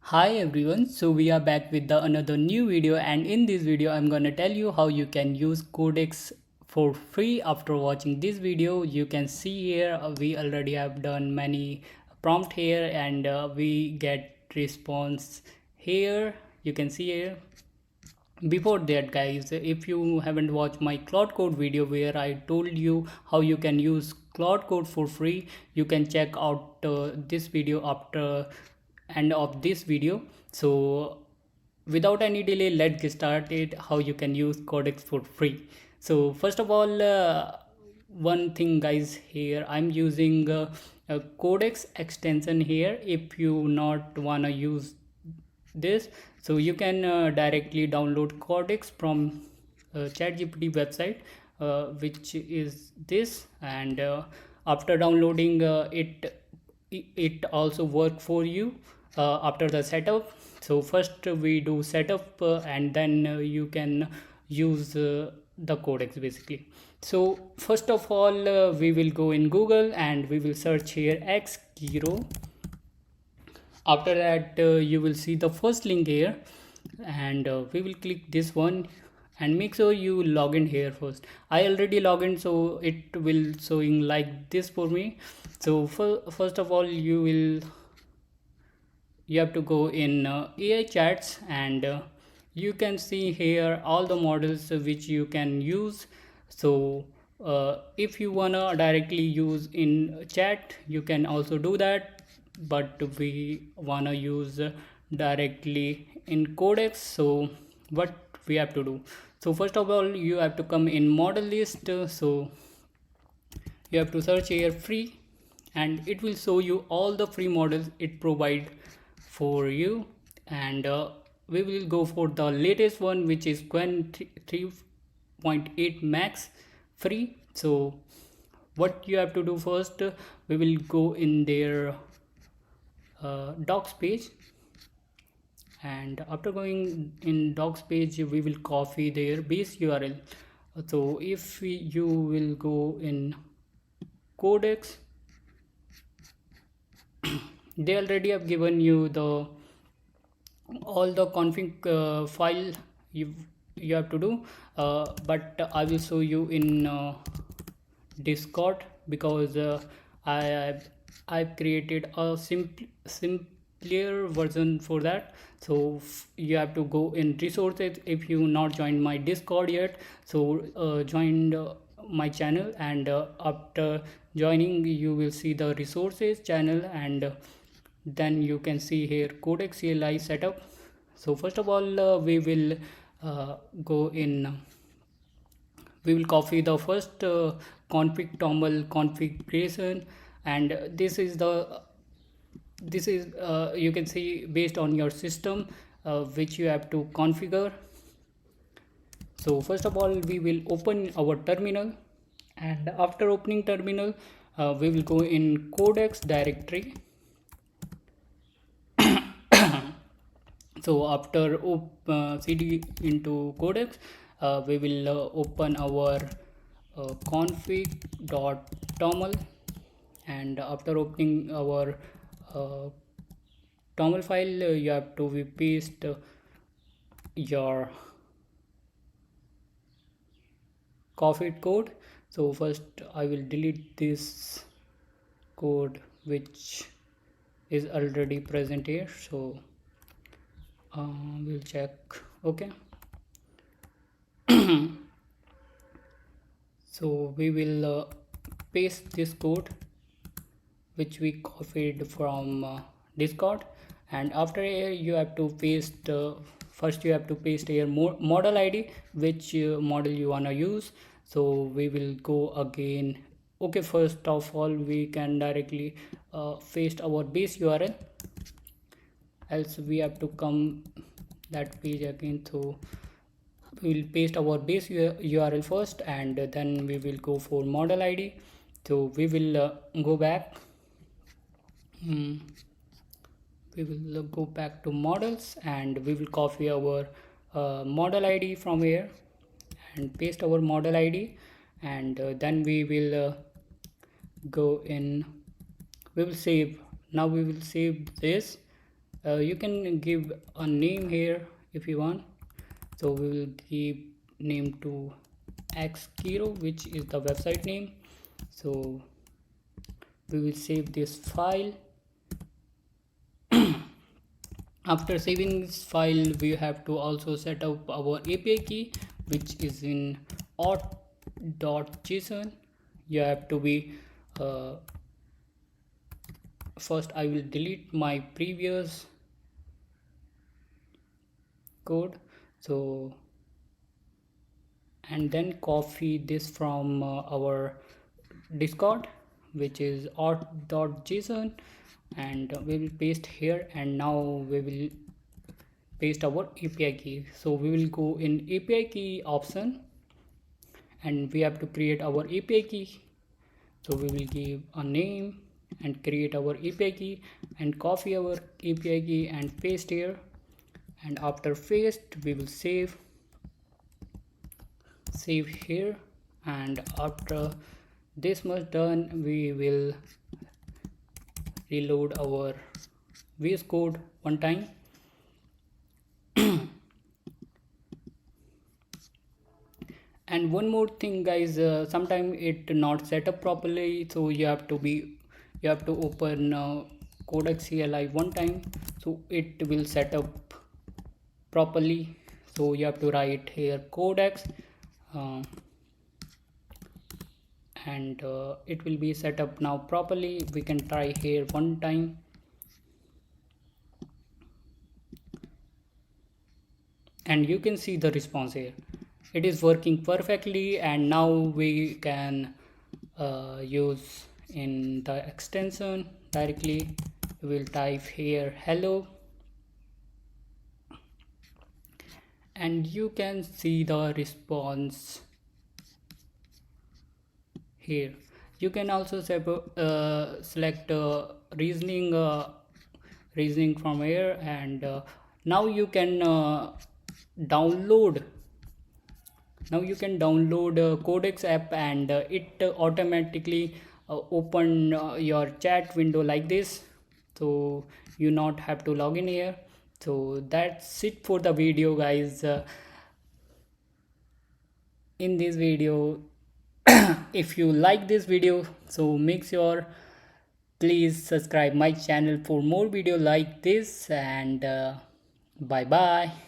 Hi everyone, so we are back with another new video, and in this video I'm gonna tell you how you can use Codex for free. After watching this video you can see here we already have done many prompt here, and we get response here. You can see here. Before that guys, if you haven't watched my cloud code video where I told you how you can use cloud code for free, you can check out this video after end of this video. So without any delay, let's get started how you can use Codex for free. So first of all, one thing guys, here I'm using a Codex extension here. If you not wanna use this, so you can directly download Codex from ChatGPT website, which is this, and after downloading it also work for you after the setup. So first we do setup, and then you can use the Codex basically. So first of all, we will go in Google and we will search here X Kiro. After that you will see the first link here, and we will click this one, and make sure you log in here first. I already logged in, so it will showing like this for me. So first of all you have to go in AI chats, and you can see here all the models which you can use. So if you wanna directly use in chat, you can also do that, but we wanna use directly in Codex. So what we have to do, so first of all you have to come in model list. So you have to search here free, and it will show you all the free models it provide for you, and we will go for the latest one, which is Qwen 3.8 max free. So what you have to do first, we will go in their docs page, and after going in docs page we will copy their base URL. So if you will go in Codex, they already have given you the all the config file you have to do, but I will show you in Discord, because I've created a simpler version for that. So you have to go in resources if you not joined my Discord yet. So join my channel, and after joining you will see the resources channel, and then you can see here Codex CLI setup. So first of all we will go in, we will copy the first config.toml configuration, and this is you can see based on your system which you have to configure. So first of all we will open our terminal, and after opening terminal we will go in Codex directory. So after cd into Codex, we will open our config.toml, and after opening our toml file you have to paste your copied code. So first I will delete this code which is already present here. So we'll check. Okay. So we will paste this code which we copied from Discord, and after here you have to paste first you have to paste here model ID, which model you wanna use. So we will go again. Okay, first of all we can directly paste our base URL, else we have to come that page again. So we will paste our base URL first, and then we will go for model ID. So we will go back, we will go back to models, and we will copy our model ID from here and paste our model ID, and then we will go in, we will save. Now we will save this You can give a name here if you want. So we will give name to xkiro, which is the website name. So we will save this file. After saving this file, we have to also set up our API key, which is in auth.json. You have to be first I will delete my previous code, so and then copy this from our discord, which is auth.json, and we will paste here, and now we will paste our API key. So we will go in API key option, and we have to create our API key. So we will give a name and create our API key and copy our API key and paste here, and after paste we will save here, and after this much done we will reload our VS Code one time. And one more thing guys, sometimes it not set up properly, so you have to open codex CLI one time, so it will set up properly. So you have to write here codex, and it will be set up now properly. We can try here one time, and you can see the response here. It is working perfectly, and now we can use in the extension directly. We will type here hello, and you can see the response here. You can also select reasoning from here, and now you can download Codex app, and it automatically open your chat window like this, so you not have to log in here. So that's it for the video guys. In this video, if you like this video, so make sure please subscribe my channel for more video like this, and bye bye.